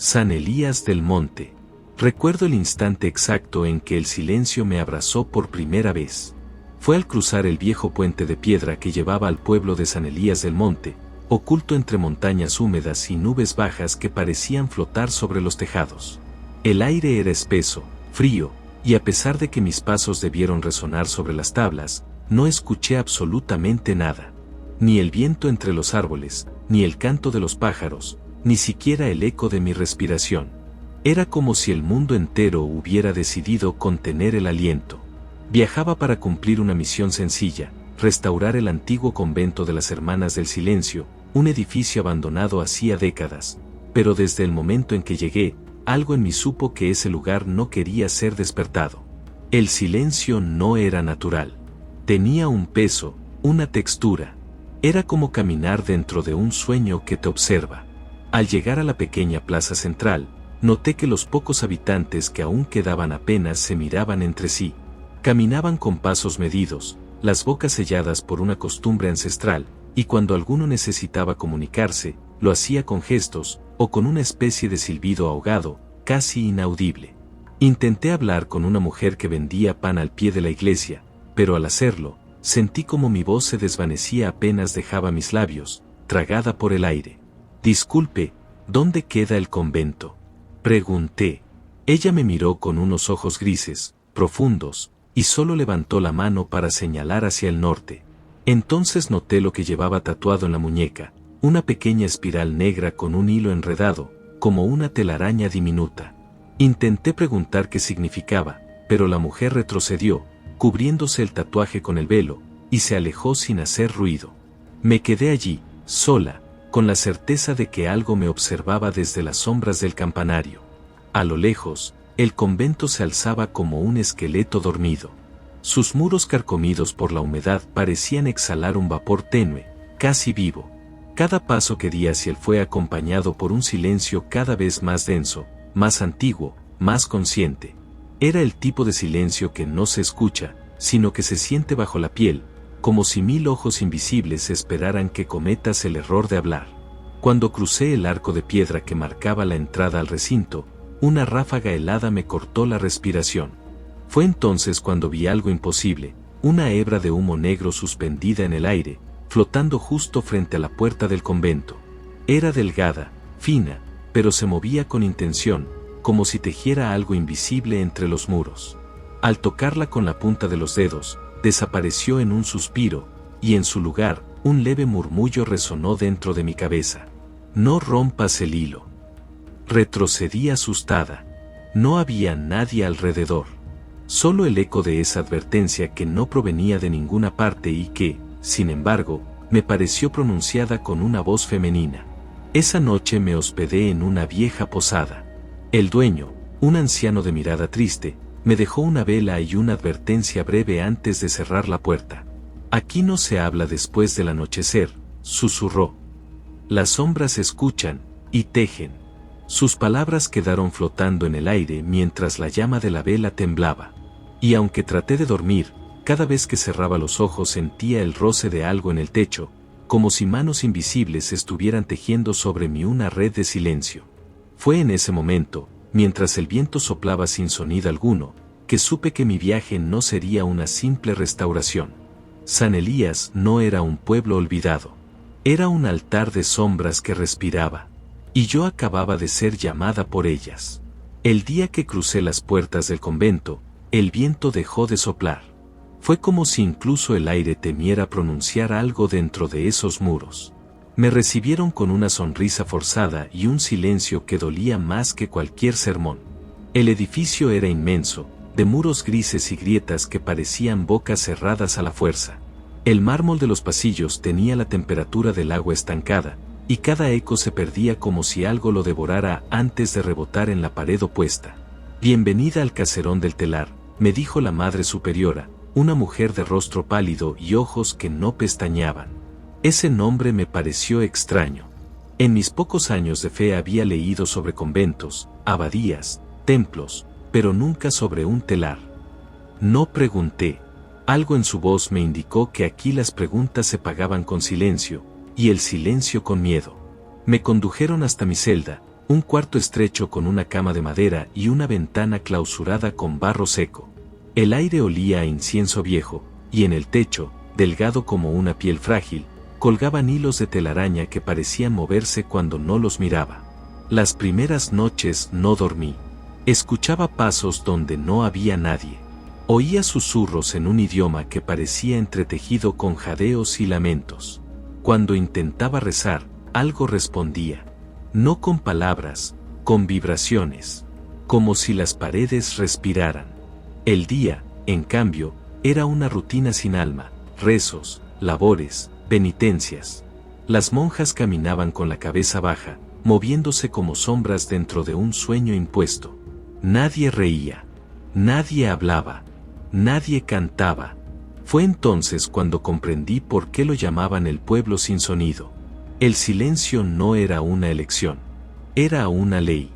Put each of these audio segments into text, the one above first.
San Elías del Monte. Recuerdo el instante exacto en que el silencio me abrazó por primera vez. Fue al cruzar el viejo puente de piedra que llevaba al pueblo de San Elías del Monte, oculto entre montañas húmedas y nubes bajas que parecían flotar sobre los tejados. El aire era espeso, frío, y a pesar de que mis pasos debieron resonar sobre las tablas, no escuché absolutamente nada. Ni el viento entre los árboles, ni el canto de los pájaros, ni siquiera el eco de mi respiración. Era como si el mundo entero hubiera decidido contener el aliento. Viajaba para cumplir una misión sencilla: restaurar el antiguo convento de las Hermanas del Silencio, un edificio abandonado hacía décadas, pero desde el momento en que llegué, algo en mí supo que ese lugar no quería ser despertado. El silencio no era natural. Tenía un peso, una textura. Era como caminar dentro de un sueño que te observa. Al llegar a la pequeña plaza central, noté que los pocos habitantes que aún quedaban apenas se miraban entre sí. Caminaban con pasos medidos, las bocas selladas por una costumbre ancestral, y cuando alguno necesitaba comunicarse, lo hacía con gestos, o con una especie de silbido ahogado, casi inaudible. Intenté hablar con una mujer que vendía pan al pie de la iglesia, pero al hacerlo, sentí como mi voz se desvanecía apenas dejaba mis labios, tragada por el aire. «Disculpe, ¿dónde queda el convento?», pregunté. Ella me miró con unos ojos grises, profundos, y solo levantó la mano para señalar hacia el norte. Entonces noté lo que llevaba tatuado en la muñeca, una pequeña espiral negra con un hilo enredado, como una telaraña diminuta. Intenté preguntar qué significaba, pero la mujer retrocedió, cubriéndose el tatuaje con el velo, y se alejó sin hacer ruido. Me quedé allí, sola, con la certeza de que algo me observaba desde las sombras del campanario. A lo lejos, el convento se alzaba como un esqueleto dormido. Sus muros carcomidos por la humedad parecían exhalar un vapor tenue, casi vivo. Cada paso que di hacia él fue acompañado por un silencio cada vez más denso, más antiguo, más consciente. Era el tipo de silencio que no se escucha, sino que se siente bajo la piel, como si 1000 ojos invisibles esperaran que cometas el error de hablar. Cuando crucé el arco de piedra que marcaba la entrada al recinto, una ráfaga helada me cortó la respiración. Fue entonces cuando vi algo imposible, una hebra de humo negro suspendida en el aire, flotando justo frente a la puerta del convento. Era delgada, fina, pero se movía con intención, como si tejiera algo invisible entre los muros. Al tocarla con la punta de los dedos, desapareció en un suspiro, y en su lugar, un leve murmullo resonó dentro de mi cabeza. «No rompas el hilo». Retrocedí asustada. No había nadie alrededor. Solo el eco de esa advertencia que no provenía de ninguna parte y que, sin embargo, me pareció pronunciada con una voz femenina. Esa noche me hospedé en una vieja posada. El dueño, un anciano de mirada triste, me dejó una vela y una advertencia breve antes de cerrar la puerta. «Aquí no se habla después del anochecer», susurró. «Las sombras escuchan y tejen». Sus palabras quedaron flotando en el aire mientras la llama de la vela temblaba. Y aunque traté de dormir, cada vez que cerraba los ojos sentía el roce de algo en el techo, como si manos invisibles estuvieran tejiendo sobre mí una red de silencio. Fue en ese momento, mientras el viento soplaba sin sonido alguno, que supe que mi viaje no sería una simple restauración. San Elías no era un pueblo olvidado. Era un altar de sombras que respiraba. Y yo acababa de ser llamada por ellas. El día que crucé las puertas del convento, el viento dejó de soplar. Fue como si incluso el aire temiera pronunciar algo dentro de esos muros. Me recibieron con una sonrisa forzada y un silencio que dolía más que cualquier sermón. El edificio era inmenso, de muros grises y grietas que parecían bocas cerradas a la fuerza. El mármol de los pasillos tenía la temperatura del agua estancada, y cada eco se perdía como si algo lo devorara antes de rebotar en la pared opuesta. «Bienvenida al caserón del telar», me dijo la Madre Superiora, una mujer de rostro pálido y ojos que no pestañeaban. Ese nombre me pareció extraño. En mis pocos años de fe había leído sobre conventos, abadías, templos, pero nunca sobre un telar. No pregunté. Algo en su voz me indicó que aquí las preguntas se pagaban con silencio, y el silencio con miedo. Me condujeron hasta mi celda, Un cuarto estrecho con una cama de madera y una ventana clausurada con barro seco. El aire olía a incienso viejo, y en el techo, delgado como una piel frágil, colgaban hilos de telaraña que parecían moverse cuando no los miraba. Las primeras noches no dormí. Escuchaba pasos donde no había nadie. Oía susurros en un idioma que parecía entretejido con jadeos y lamentos. Cuando intentaba rezar, algo respondía. No con palabras, con vibraciones. Como si las paredes respiraran. El día, en cambio, era una rutina sin alma, rezos, labores, penitencias. Las monjas caminaban con la cabeza baja, moviéndose como sombras dentro de un sueño impuesto. Nadie reía. Nadie hablaba. Nadie cantaba. Fue entonces cuando comprendí por qué lo llamaban el pueblo sin sonido. El silencio no era una elección. Era una ley.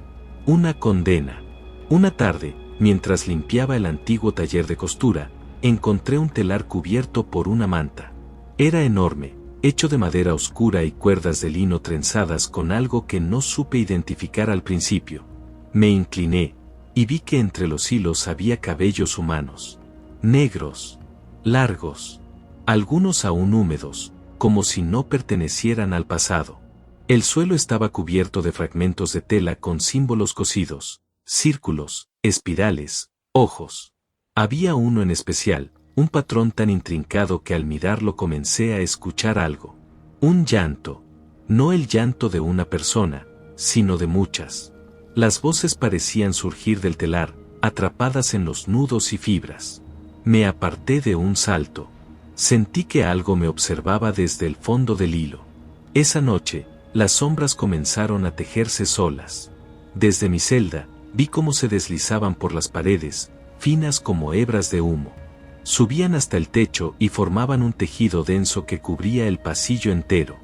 Una condena. Una tarde, mientras limpiaba el antiguo taller de costura, encontré un telar cubierto por una manta. Era enorme, hecho de madera oscura y cuerdas de lino trenzadas con algo que no supe identificar al principio. Me incliné, y vi que entre los hilos había cabellos humanos. Negros. Largos. Algunos aún húmedos, como si no pertenecieran al pasado. El suelo estaba cubierto de fragmentos de tela con símbolos cosidos, círculos, espirales, ojos. Había uno en especial, un patrón tan intrincado que al mirarlo comencé a escuchar algo. Un llanto. No el llanto de una persona, sino de muchas. Las voces parecían surgir del telar, atrapadas en los nudos y fibras. Me aparté de un salto. Sentí que algo me observaba desde el fondo del hilo. Esa noche, las sombras comenzaron a tejerse solas. Desde mi celda, vi cómo se deslizaban por las paredes, finas como hebras de humo. Subían hasta el techo y formaban un tejido denso que cubría el pasillo entero.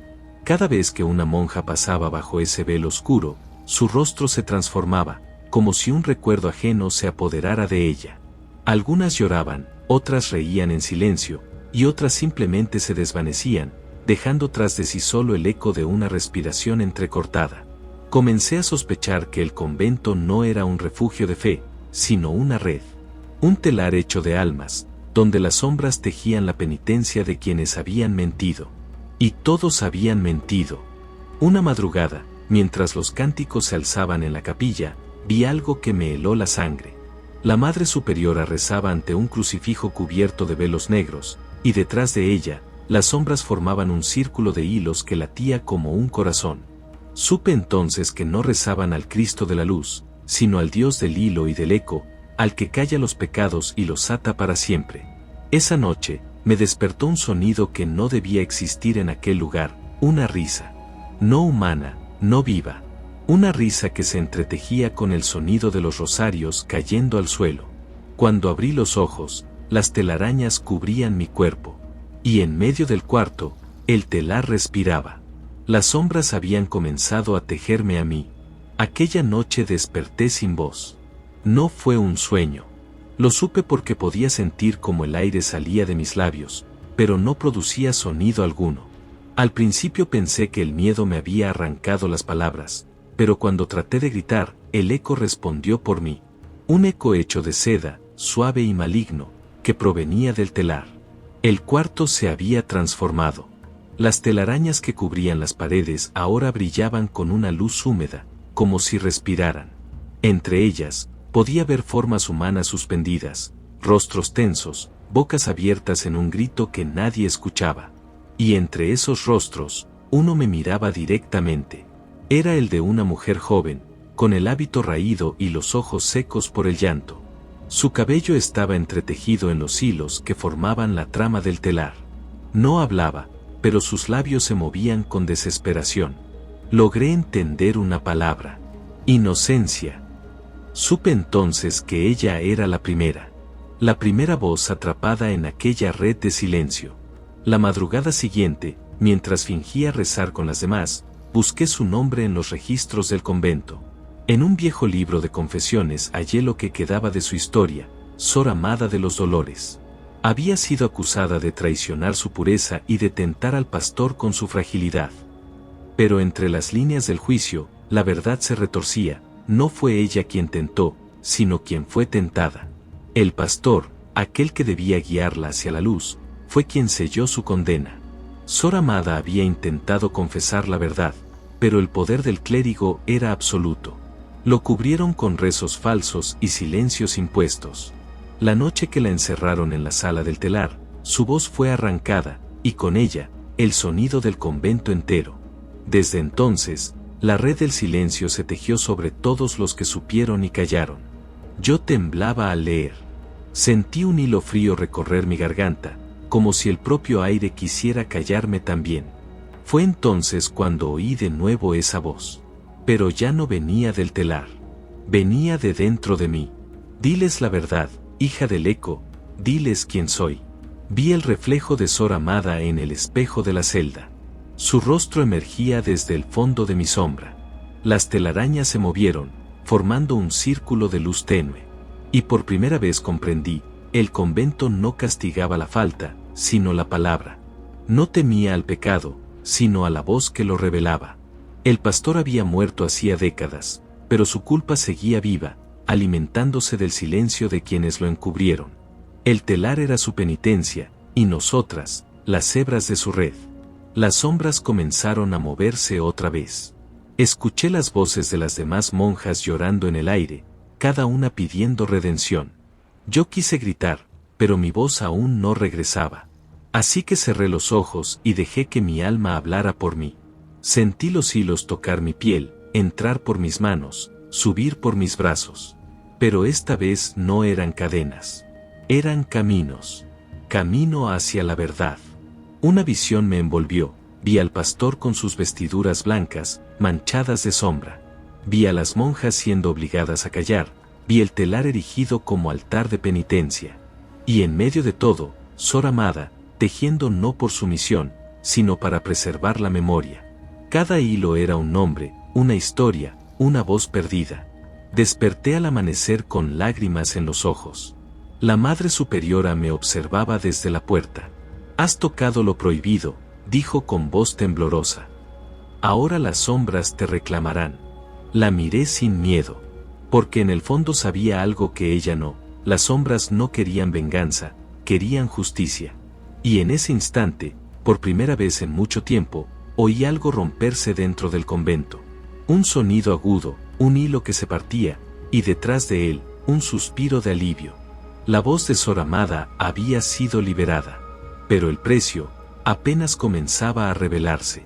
Cada vez que una monja pasaba bajo ese velo oscuro, su rostro se transformaba, como si un recuerdo ajeno se apoderara de ella. Algunas lloraban, otras reían en silencio, y otras simplemente se desvanecían, dejando tras de sí solo el eco de una respiración entrecortada. Comencé a sospechar que el convento no era un refugio de fe, sino una red. Un telar hecho de almas, donde las sombras tejían la penitencia de quienes habían mentido. Y todos habían mentido. Una madrugada, mientras los cánticos se alzaban en la capilla, vi algo que me heló la sangre. La Madre Superiora rezaba ante un crucifijo cubierto de velos negros, y detrás de ella, las sombras formaban un círculo de hilos que latía como un corazón. Supe entonces que no rezaban al Cristo de la luz, sino al Dios del hilo y del eco, al que calla los pecados y los ata para siempre. Esa noche, me despertó un sonido que no debía existir en aquel lugar, una risa. No humana, no viva. Una risa que se entretejía con el sonido de los rosarios cayendo al suelo. Cuando abrí los ojos, las telarañas cubrían mi cuerpo. Y en medio del cuarto, el telar respiraba. Las sombras habían comenzado a tejerme a mí. Aquella noche desperté sin voz. No fue un sueño. Lo supe porque podía sentir como el aire salía de mis labios, pero no producía sonido alguno. Al principio pensé que el miedo me había arrancado las palabras, pero cuando traté de gritar, el eco respondió por mí. Un eco hecho de seda, suave y maligno, que provenía del telar. El cuarto se había transformado. Las telarañas que cubrían las paredes ahora brillaban con una luz húmeda, como si respiraran. Entre ellas, podía ver formas humanas suspendidas, rostros tensos, bocas abiertas en un grito que nadie escuchaba. Y entre esos rostros, uno me miraba directamente. Era el de una mujer joven, con el hábito raído y los ojos secos por el llanto. Su cabello estaba entretejido en los hilos que formaban la trama del telar. No hablaba, pero sus labios se movían con desesperación. Logré entender una palabra: inocencia. Supe entonces que ella era la primera voz atrapada en aquella red de silencio. La madrugada siguiente, mientras fingía rezar con las demás, busqué su nombre en los registros del convento. En un viejo libro de confesiones hallé lo que quedaba de su historia: Sor Amada de los Dolores. Había sido acusada de traicionar su pureza y de tentar al pastor con su fragilidad. Pero entre las líneas del juicio, la verdad se retorcía, no fue ella quien tentó, sino quien fue tentada. El pastor, aquel que debía guiarla hacia la luz, fue quien selló su condena. Sor Amada había intentado confesar la verdad, pero el poder del clérigo era absoluto. Lo cubrieron con rezos falsos y silencios impuestos. La noche que la encerraron en la sala del telar, su voz fue arrancada, y con ella, el sonido del convento entero. Desde entonces, la red del silencio se tejió sobre todos los que supieron y callaron. Yo temblaba al leer. Sentí un hilo frío recorrer mi garganta, como si el propio aire quisiera callarme también. Fue entonces cuando oí de nuevo esa voz. Pero ya no venía del telar. Venía de dentro de mí. Diles la verdad, hija del eco, diles quién soy. Vi el reflejo de Sor Amada en el espejo de la celda. Su rostro emergía desde el fondo de mi sombra. Las telarañas se movieron, formando un círculo de luz tenue. Y por primera vez comprendí, el convento no castigaba la falta, sino la palabra. No temía al pecado, sino a la voz que lo revelaba. El pastor había muerto hacía décadas, pero su culpa seguía viva, alimentándose del silencio de quienes lo encubrieron. El telar era su penitencia, y nosotras, las hebras de su red. Las sombras comenzaron a moverse otra vez. Escuché las voces de las demás monjas llorando en el aire, cada una pidiendo redención. Yo quise gritar, pero mi voz aún no regresaba. Así que cerré los ojos y dejé que mi alma hablara por mí. Sentí los hilos tocar mi piel, entrar por mis manos, subir por mis brazos. Pero esta vez no eran cadenas. Eran caminos. Camino hacia la verdad. Una visión me envolvió. Vi al pastor con sus vestiduras blancas, manchadas de sombra. Vi a las monjas siendo obligadas a callar. Vi el telar erigido como altar de penitencia. Y en medio de todo, Sor Amada, tejiendo no por sumisión, sino para preservar la memoria. Cada hilo era un nombre, una historia, una voz perdida. Desperté al amanecer con lágrimas en los ojos. La Madre Superiora me observaba desde la puerta. «Has tocado lo prohibido», dijo con voz temblorosa. «Ahora las sombras te reclamarán». La miré sin miedo, porque en el fondo sabía algo que ella no. Las sombras no querían venganza, querían justicia. Y en ese instante, por primera vez en mucho tiempo, oí algo romperse dentro del convento. Un sonido agudo, un hilo que se partía, y detrás de él, un suspiro de alivio. La voz de Sor Amada había sido liberada. Pero el precio, apenas comenzaba a revelarse.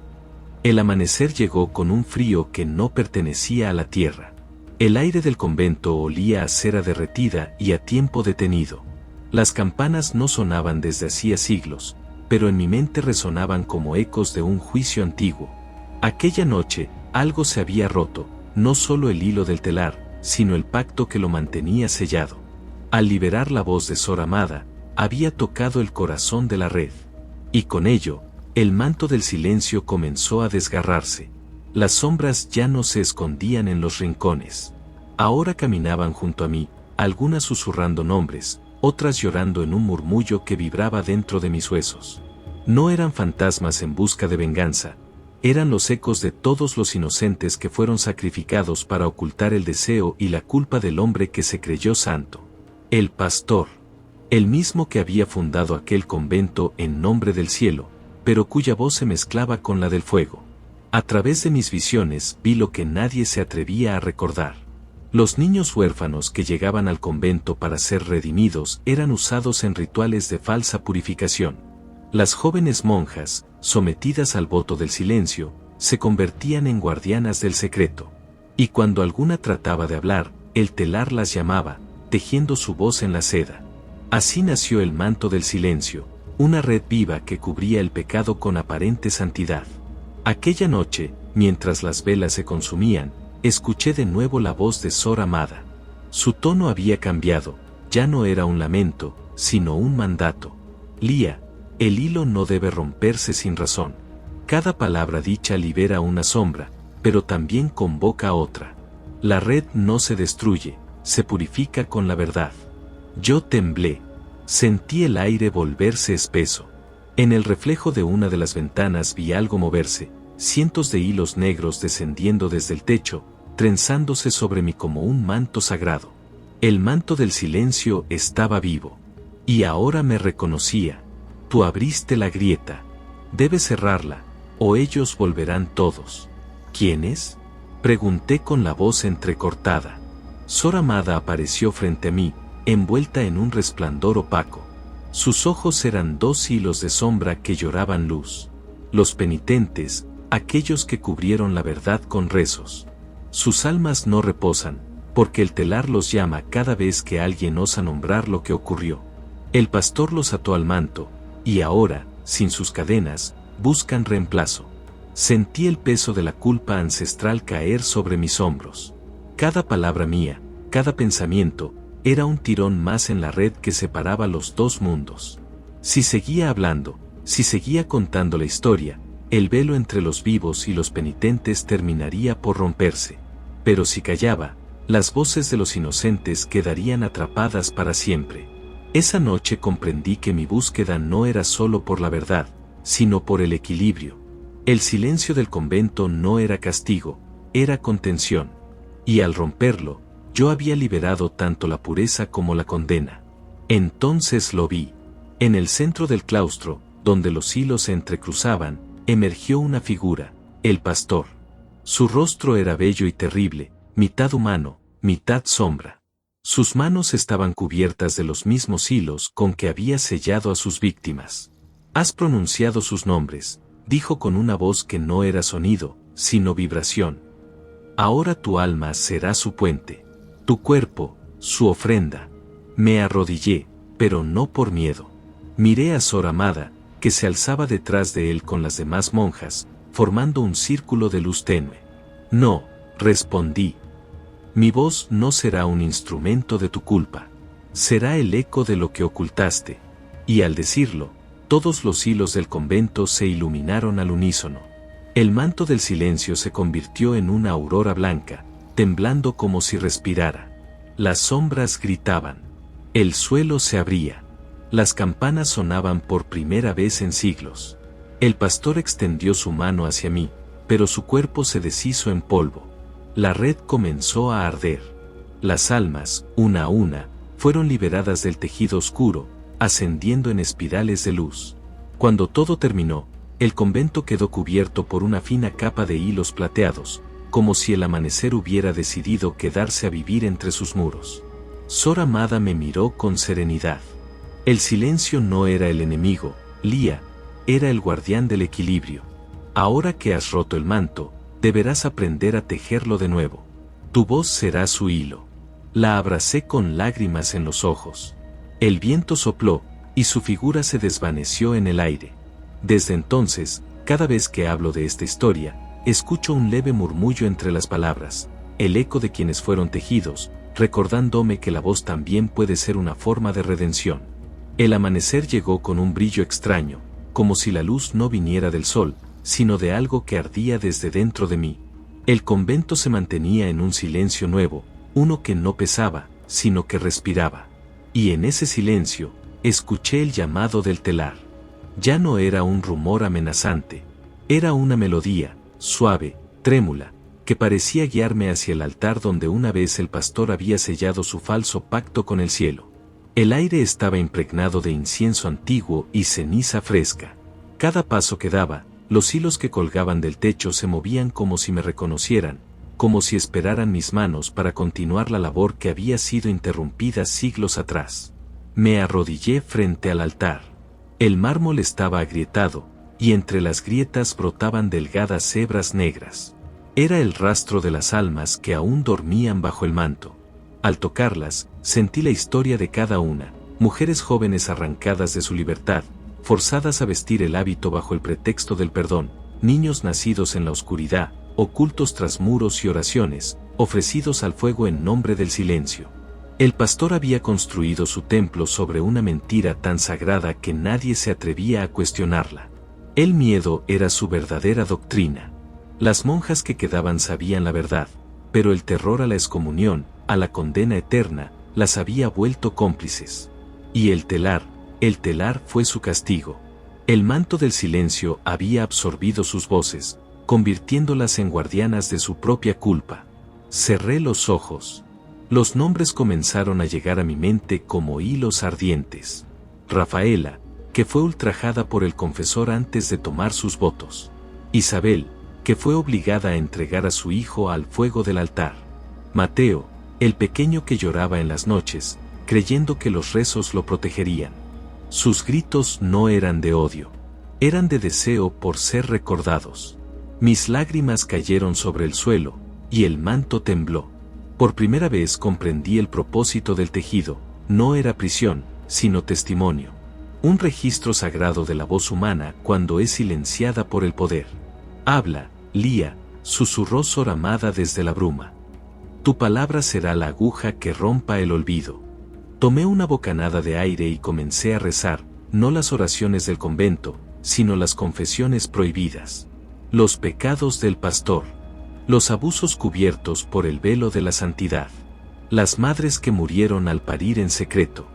El amanecer llegó con un frío que no pertenecía a la tierra. El aire del convento olía a cera derretida y a tiempo detenido. Las campanas no sonaban desde hacía siglos, pero en mi mente resonaban como ecos de un juicio antiguo. Aquella noche, algo se había roto, no solo el hilo del telar, sino el pacto que lo mantenía sellado. Al liberar la voz de Sor Amada, había tocado el corazón de la red. Y con ello, el manto del silencio comenzó a desgarrarse. Las sombras ya no se escondían en los rincones. Ahora caminaban junto a mí, algunas susurrando nombres, otras llorando en un murmullo que vibraba dentro de mis huesos. No eran fantasmas en busca de venganza, eran los ecos de todos los inocentes que fueron sacrificados para ocultar el deseo y la culpa del hombre que se creyó santo. El pastor, el mismo que había fundado aquel convento en nombre del cielo, pero cuya voz se mezclaba con la del fuego. A través de mis visiones vi lo que nadie se atrevía a recordar. Los niños huérfanos que llegaban al convento para ser redimidos eran usados en rituales de falsa purificación. Las jóvenes monjas, sometidas al voto del silencio, se convertían en guardianas del secreto. Y cuando alguna trataba de hablar, el telar las llamaba, tejiendo su voz en la seda. Así nació el manto del silencio, una red viva que cubría el pecado con aparente santidad. Aquella noche, mientras las velas se consumían, escuché de nuevo la voz de Sor Amada. Su tono había cambiado, ya no era un lamento, sino un mandato. Lía, el hilo no debe romperse sin razón. Cada palabra dicha libera una sombra, pero también convoca a otra. La red no se destruye, se purifica con la verdad. Yo temblé. Sentí el aire volverse espeso. En el reflejo de una de las ventanas vi algo moverse, cientos de hilos negros descendiendo desde el techo, trenzándose sobre mí como un manto sagrado. El manto del silencio estaba vivo. Y ahora me reconocía. Tú abriste la grieta. Debes cerrarla, o ellos volverán todos. ¿Quiénes? Pregunté con la voz entrecortada. Sor Amada apareció frente a mí, envuelta en un resplandor opaco. Sus ojos eran 2 hilos de sombra que lloraban luz. Los penitentes, aquellos que cubrieron la verdad con rezos. Sus almas no reposan, porque el telar los llama cada vez que alguien osa nombrar lo que ocurrió. El pastor los ató al manto, y ahora, sin sus cadenas, buscan reemplazo. Sentí el peso de la culpa ancestral caer sobre mis hombros. Cada palabra mía, cada pensamiento, era un tirón más en la red que separaba los 2 mundos. Si seguía hablando, si seguía contando la historia, el velo entre los vivos y los penitentes terminaría por romperse. Pero si callaba, las voces de los inocentes quedarían atrapadas para siempre. Esa noche comprendí que mi búsqueda no era solo por la verdad, sino por el equilibrio. El silencio del convento no era castigo, era contención. Y al romperlo, yo había liberado tanto la pureza como la condena. Entonces lo vi. En el centro del claustro, donde los hilos se entrecruzaban, emergió una figura, el pastor. Su rostro era bello y terrible, mitad humano, mitad sombra. Sus manos estaban cubiertas de los mismos hilos con que había sellado a sus víctimas. «Has pronunciado sus nombres», dijo con una voz que no era sonido, sino vibración. «Ahora tu alma será su puente, tu cuerpo, su ofrenda». Me arrodillé, pero no por miedo. Miré a Sor Amada, que se alzaba detrás de él con las demás monjas, formando un círculo de luz tenue. «No», respondí. «Mi voz no será un instrumento de tu culpa. Será el eco de lo que ocultaste». Y al decirlo, todos los hilos del convento se iluminaron al unísono. El manto del silencio se convirtió en una aurora blanca, temblando como si respirara. Las sombras gritaban. El suelo se abría. Las campanas sonaban por primera vez en siglos. El pastor extendió su mano hacia mí, pero su cuerpo se deshizo en polvo. La red comenzó a arder. Las almas, una a una, fueron liberadas del tejido oscuro, ascendiendo en espirales de luz. Cuando todo terminó, el convento quedó cubierto por una fina capa de hilos plateados, como si el amanecer hubiera decidido quedarse a vivir entre sus muros. Sor Amada me miró con serenidad. El silencio no era el enemigo, Lía, era el guardián del equilibrio. Ahora que has roto el manto, deberás aprender a tejerlo de nuevo. Tu voz será su hilo. La abracé con lágrimas en los ojos. El viento sopló, y su figura se desvaneció en el aire. Desde entonces, cada vez que hablo de esta historia, escucho un leve murmullo entre las palabras, el eco de quienes fueron tejidos, recordándome que la voz también puede ser una forma de redención. El amanecer llegó con un brillo extraño, como si la luz no viniera del sol, sino de algo que ardía desde dentro de mí. El convento se mantenía en un silencio nuevo, uno que no pesaba, sino que respiraba. Y en ese silencio, escuché el llamado del telar. Ya no era un rumor amenazante, era una melodía, suave, trémula, que parecía guiarme hacia el altar donde una vez el pastor había sellado su falso pacto con el cielo. El aire estaba impregnado de incienso antiguo y ceniza fresca. Cada paso que daba, los hilos que colgaban del techo se movían como si me reconocieran, como si esperaran mis manos para continuar la labor que había sido interrumpida siglos atrás. Me arrodillé frente al altar. El mármol estaba agrietado, y entre las grietas brotaban delgadas hebras negras. Era el rastro de las almas que aún dormían bajo el manto. Al tocarlas, sentí la historia de cada una, mujeres jóvenes arrancadas de su libertad, forzadas a vestir el hábito bajo el pretexto del perdón, niños nacidos en la oscuridad, ocultos tras muros y oraciones, ofrecidos al fuego en nombre del silencio. El pastor había construido su templo sobre una mentira tan sagrada que nadie se atrevía a cuestionarla. El miedo era su verdadera doctrina. Las monjas que quedaban sabían la verdad, pero el terror a la excomunión, a la condena eterna, las había vuelto cómplices. Y el telar fue su castigo. El manto del silencio había absorbido sus voces, convirtiéndolas en guardianas de su propia culpa. Cerré los ojos. Los nombres comenzaron a llegar a mi mente como hilos ardientes. Rafaela, que fue ultrajada por el confesor antes de tomar sus votos. Isabel, que fue obligada a entregar a su hijo al fuego del altar. Mateo, el pequeño que lloraba en las noches, creyendo que los rezos lo protegerían. Sus gritos no eran de odio, eran de deseo por ser recordados. Mis lágrimas cayeron sobre el suelo, y el manto tembló. Por primera vez comprendí el propósito del tejido, no era prisión, sino testimonio. Un registro sagrado de la voz humana cuando es silenciada por el poder. Habla, Lía, susurró Sor Amada desde la bruma. Tu palabra será la aguja que rompa el olvido. Tomé una bocanada de aire y comencé a rezar, no las oraciones del convento, sino las confesiones prohibidas. Los pecados del pastor. Los abusos cubiertos por el velo de la santidad. Las madres que murieron al parir en secreto.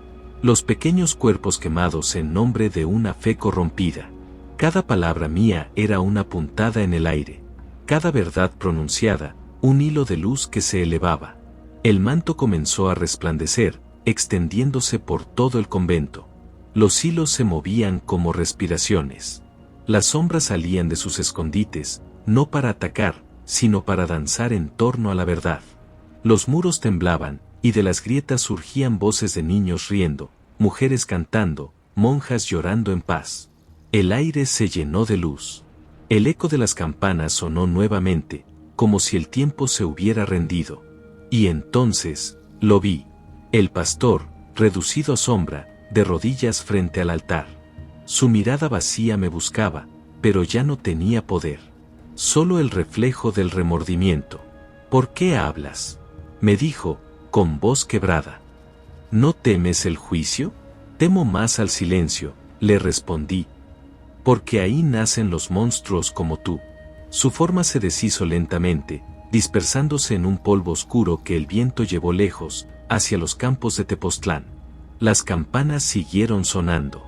Los pequeños cuerpos quemados en nombre de una fe corrompida. Cada palabra mía era una puntada en el aire. Cada verdad pronunciada, un hilo de luz que se elevaba. El manto comenzó a resplandecer, extendiéndose por todo el convento. Los hilos se movían como respiraciones. Las sombras salían de sus escondites, no para atacar, sino para danzar en torno a la verdad. Los muros temblaban, y de las grietas surgían voces de niños riendo, mujeres cantando, monjas llorando en paz. El aire se llenó de luz. El eco de las campanas sonó nuevamente, como si el tiempo se hubiera rendido. Y entonces, lo vi. El pastor, reducido a sombra, de rodillas frente al altar. Su mirada vacía me buscaba, pero ya no tenía poder. Solo el reflejo del remordimiento. ¿Por qué hablas?, me dijo, con voz quebrada. ¿No temes el juicio? Temo más al silencio, le respondí. Porque ahí nacen los monstruos como tú. Su forma se deshizo lentamente, dispersándose en un polvo oscuro que el viento llevó lejos, hacia los campos de Tepoztlán. Las campanas siguieron sonando.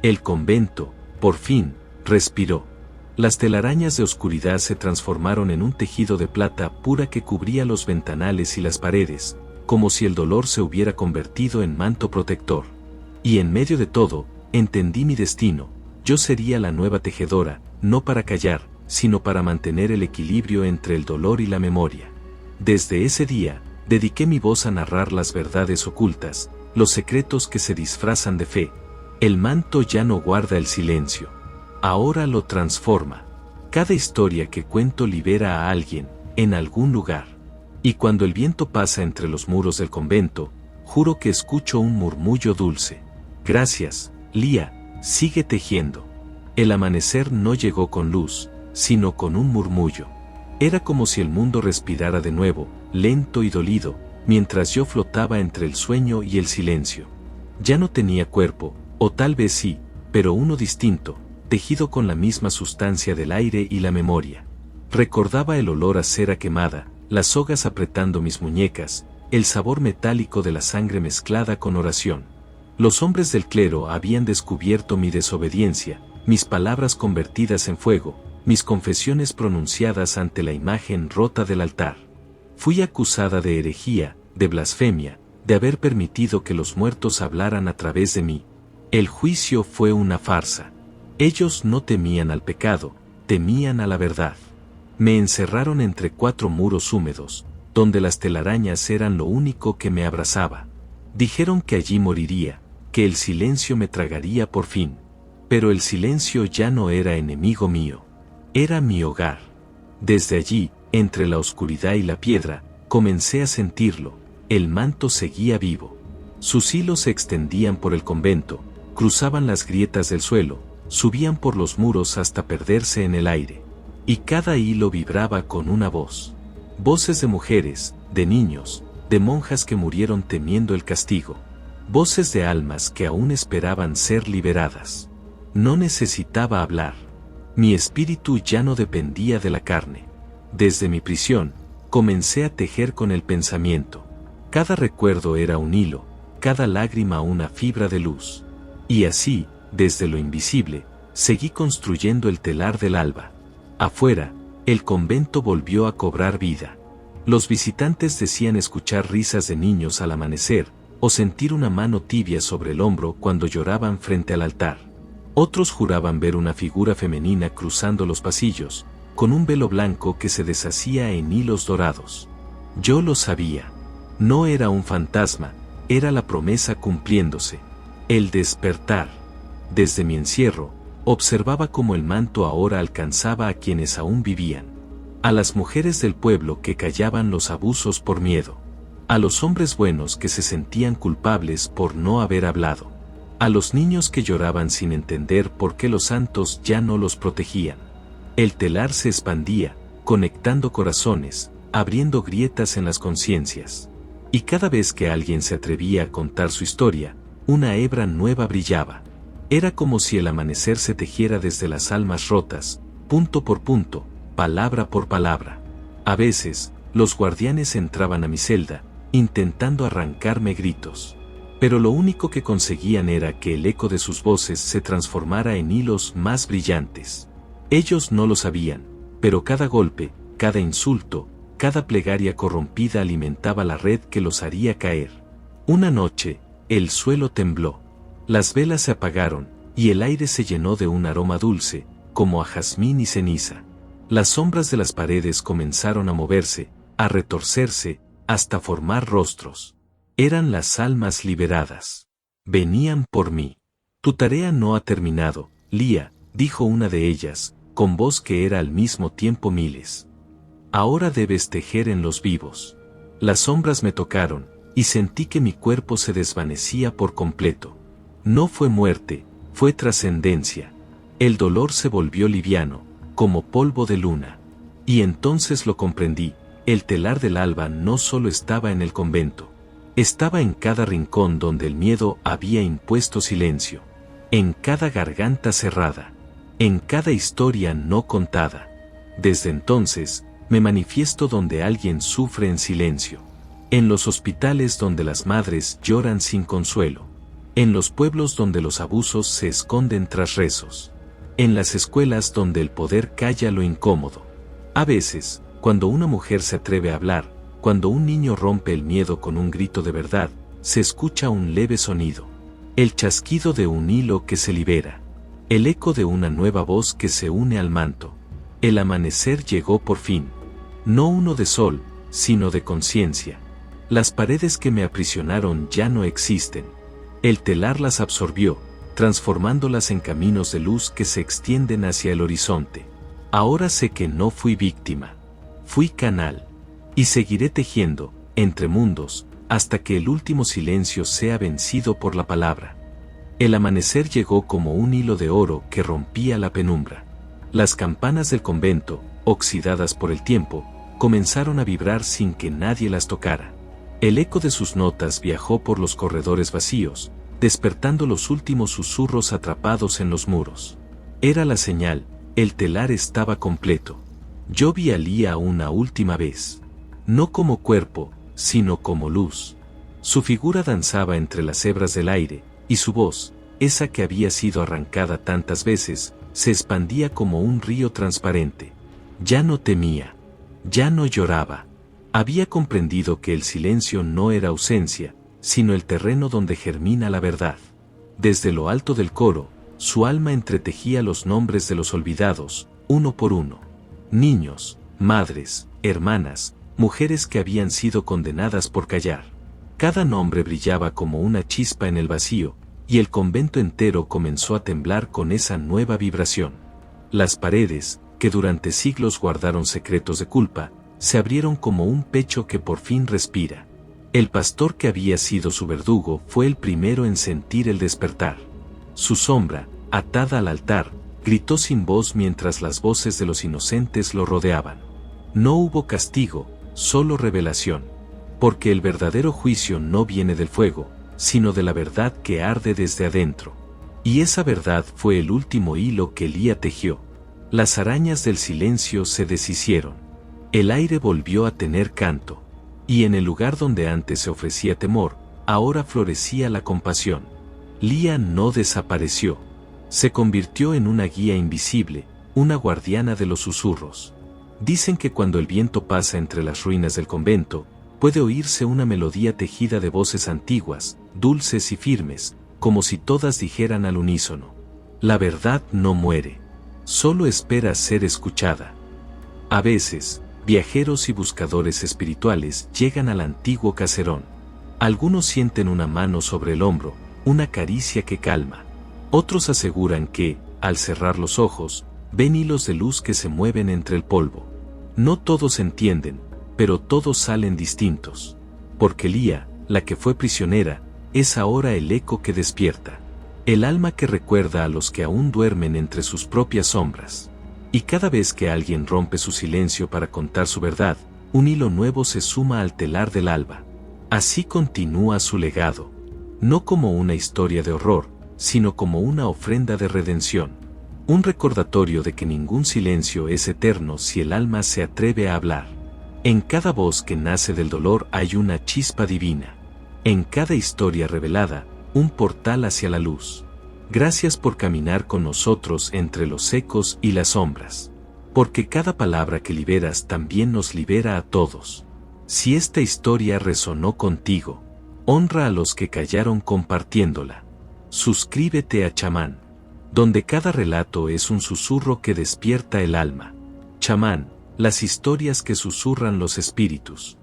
El convento, por fin, respiró. Las telarañas de oscuridad se transformaron en un tejido de plata pura que cubría los ventanales y las paredes, como si el dolor se hubiera convertido en manto protector. Y en medio de todo, entendí mi destino. Yo sería la nueva tejedora, no para callar, sino para mantener el equilibrio entre el dolor y la memoria. Desde ese día, dediqué mi voz a narrar las verdades ocultas, los secretos que se disfrazan de fe. El manto ya no guarda el silencio. Ahora lo transforma. Cada historia que cuento libera a alguien, en algún lugar. Y cuando el viento pasa entre los muros del convento, juro que escucho un murmullo dulce. Gracias, Lía, sigue tejiendo. El amanecer no llegó con luz, sino con un murmullo. Era como si el mundo respirara de nuevo, lento y dolido, mientras yo flotaba entre el sueño y el silencio. Ya no tenía cuerpo, o tal vez sí, pero uno distinto, tejido con la misma sustancia del aire y la memoria. Recordaba el olor a cera quemada, las sogas apretando mis muñecas, el sabor metálico de la sangre mezclada con oración. Los hombres del clero habían descubierto mi desobediencia, mis palabras convertidas en fuego, mis confesiones pronunciadas ante la imagen rota del altar. Fui acusada de herejía, de blasfemia, de haber permitido que los muertos hablaran a través de mí. El juicio fue una farsa. Ellos no temían al pecado, temían a la verdad. Me encerraron entre 4 muros húmedos, donde las telarañas eran lo único que me abrazaba. Dijeron que allí moriría, que el silencio me tragaría por fin. Pero el silencio ya no era enemigo mío. Era mi hogar. Desde allí, entre la oscuridad y la piedra, comencé a sentirlo. El manto seguía vivo. Sus hilos se extendían por el convento, cruzaban las grietas del suelo, subían por los muros hasta perderse en el aire. Y cada hilo vibraba con una voz. Voces de mujeres, de niños, de monjas que murieron temiendo el castigo. Voces de almas que aún esperaban ser liberadas. No necesitaba hablar. Mi espíritu ya no dependía de la carne. Desde mi prisión, comencé a tejer con el pensamiento. Cada recuerdo era un hilo, cada lágrima una fibra de luz. Y así, desde lo invisible, seguí construyendo el telar del alba. Afuera, El convento volvió a cobrar vida. Los visitantes decían escuchar risas de niños al amanecer, o sentir una mano tibia sobre el hombro cuando lloraban frente al altar. Otros juraban ver una figura femenina cruzando los pasillos, con un velo blanco que se deshacía en hilos dorados. Yo lo sabía. No era un fantasma, era la promesa cumpliéndose. El despertar. Desde mi encierro, observaba cómo el manto ahora alcanzaba a quienes aún vivían. A las mujeres del pueblo que callaban los abusos por miedo. A los hombres buenos que se sentían culpables por no haber hablado. A los niños que lloraban sin entender por qué los santos ya no los protegían. El telar se expandía, conectando corazones, abriendo grietas en las conciencias. Y cada vez que alguien se atrevía a contar su historia, una hebra nueva brillaba. Era como si el amanecer se tejiera desde las almas rotas, punto por punto, palabra por palabra. A veces, los guardianes entraban a mi celda, intentando arrancarme gritos. Pero lo único que conseguían era que el eco de sus voces se transformara en hilos más brillantes. Ellos no lo sabían, pero cada golpe, cada insulto, cada plegaria corrompida alimentaba la red que los haría caer. Una noche, el suelo tembló. Las velas se apagaron, y el aire se llenó de un aroma dulce, como a jazmín y ceniza. Las sombras de las paredes comenzaron a moverse, a retorcerse, hasta formar rostros. Eran las almas liberadas. Venían por mí. Tu tarea no ha terminado, Lía, dijo una de ellas, con voz que era al mismo tiempo miles. Ahora debes tejer en los vivos. Las sombras me tocaron, y sentí que mi cuerpo se desvanecía por completo. No fue muerte, fue trascendencia. El dolor se volvió liviano, como polvo de luna. Y entonces lo comprendí, el telar del alba no solo estaba en el convento. Estaba en cada rincón donde el miedo había impuesto silencio. En cada garganta cerrada. En cada historia no contada. Desde entonces, me manifiesto donde alguien sufre en silencio. En los hospitales donde las madres lloran sin consuelo. En los pueblos donde los abusos se esconden tras rezos. En las escuelas donde el poder calla lo incómodo. A veces, cuando una mujer se atreve a hablar, cuando un niño rompe el miedo con un grito de verdad, se escucha un leve sonido. El chasquido de un hilo que se libera. El eco de una nueva voz que se une al manto. El amanecer llegó por fin. No uno de sol, sino de conciencia. Las paredes que me aprisionaron ya no existen. El telar las absorbió, transformándolas en caminos de luz que se extienden hacia el horizonte. Ahora sé que no fui víctima. Fui canal. Y seguiré tejiendo, entre mundos, hasta que el último silencio sea vencido por la palabra. El amanecer llegó como un hilo de oro que rompía la penumbra. Las campanas del convento, oxidadas por el tiempo, comenzaron a vibrar sin que nadie las tocara. El eco de sus notas viajó por los corredores vacíos, despertando los últimos susurros atrapados en los muros. Era la señal, el telar estaba completo. Yo vi a Lía una última vez. No como cuerpo, sino como luz. Su figura danzaba entre las hebras del aire, y su voz, esa que había sido arrancada tantas veces, se expandía como un río transparente. Ya no temía. Ya no lloraba. Había comprendido que el silencio no era ausencia, sino el terreno donde germina la verdad. Desde lo alto del coro, su alma entretejía los nombres de los olvidados, uno por uno. Niños, madres, hermanas, mujeres que habían sido condenadas por callar. Cada nombre brillaba como una chispa en el vacío, y el convento entero comenzó a temblar con esa nueva vibración. Las paredes, que durante siglos guardaron secretos de culpa, se abrieron como un pecho que por fin respira. El pastor que había sido su verdugo fue el primero en sentir el despertar. Su sombra, atada al altar, gritó sin voz mientras las voces de los inocentes lo rodeaban. No hubo castigo, solo revelación. Porque el verdadero juicio no viene del fuego, sino de la verdad que arde desde adentro. Y esa verdad fue el último hilo que Lía tejió. Las arañas del silencio se deshicieron. El aire volvió a tener canto. Y en el lugar donde antes se ofrecía temor, ahora florecía la compasión. Lía no desapareció. Se convirtió en una guía invisible, una guardiana de los susurros. Dicen que cuando el viento pasa entre las ruinas del convento, puede oírse una melodía tejida de voces antiguas, dulces y firmes, como si todas dijeran al unísono: la verdad no muere, solo espera ser escuchada. A veces, viajeros y buscadores espirituales llegan al antiguo caserón. Algunos sienten una mano sobre el hombro, una caricia que calma. Otros aseguran que, al cerrar los ojos, ven hilos de luz que se mueven entre el polvo. No todos entienden, pero todos salen distintos. Porque Lía, la que fue prisionera, es ahora el eco que despierta. El alma que recuerda a los que aún duermen entre sus propias sombras. Y cada vez que alguien rompe su silencio para contar su verdad, un hilo nuevo se suma al telar del alba. Así continúa su legado. No como una historia de horror, sino como una ofrenda de redención. Un recordatorio de que ningún silencio es eterno si el alma se atreve a hablar. En cada voz que nace del dolor hay una chispa divina. En cada historia revelada, un portal hacia la luz. Gracias por caminar con nosotros entre los ecos y las sombras. Porque cada palabra que liberas también nos libera a todos. Si esta historia resonó contigo, honra a los que callaron compartiéndola. Suscríbete a Chamán, donde cada relato es un susurro que despierta el alma. Chamán, las historias que susurran los espíritus.